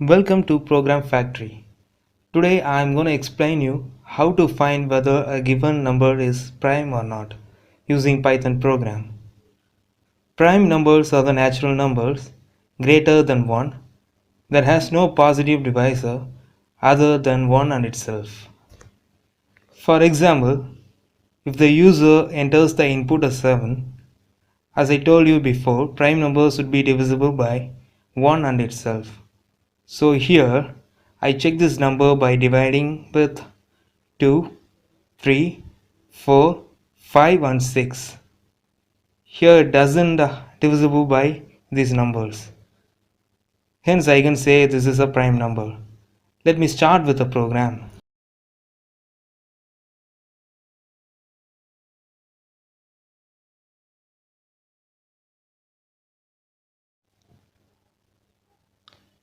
Welcome to Program Factory. Today I am going to explain you how to find whether a given number is prime or not using Python program. Prime numbers are the natural numbers greater than 1 that has no positive divisor other than 1 and itself. For example, if the user enters the input as 7, as I told you before, prime numbers would be divisible by 1 and itself. So here I check this number by dividing with 2, 3, 4, 5 and 6. Here it doesn't divisible by these numbers. Hence I can say this is a prime number. Let me start with the program.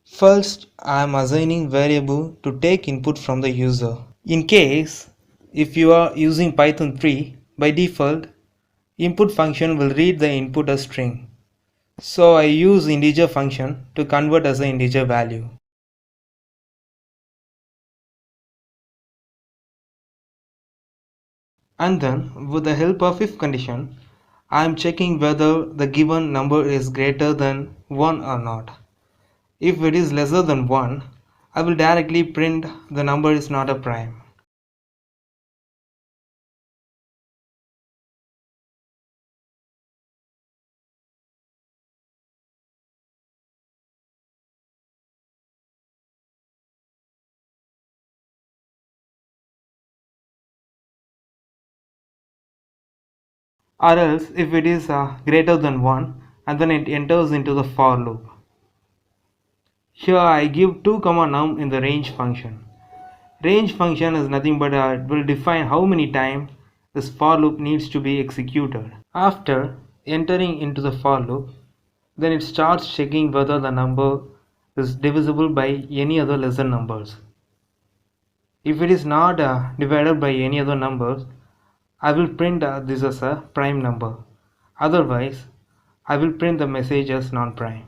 First, I am assigning variable to take input from the user. In case, if you are using Python 3, by default, input function will read the input as string. So I use integer function to convert as an integer value. And then with the help of if condition, I am checking whether the given number is greater than 1 or not. If it is lesser than 1, I will directly print the number is not a prime. Or else if it is greater than 1, and then it enters into the for loop. Here I give 2, num in the range function. Range function is nothing but it will define how many times this for loop needs to be executed. After entering into the for loop, then it starts checking whether the number is divisible by any other lesser numbers. If it is not divided by any other numbers, I will print this as a prime number. Otherwise, I will print the message as non-prime.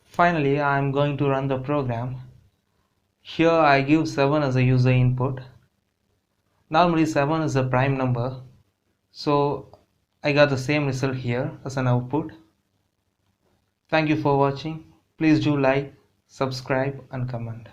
Finally, I am going to run the program. Here I give 7 as a user input. Normally 7 is a prime number, so I got the same result here as an output. Thank you for watching. Please do like, subscribe and comment.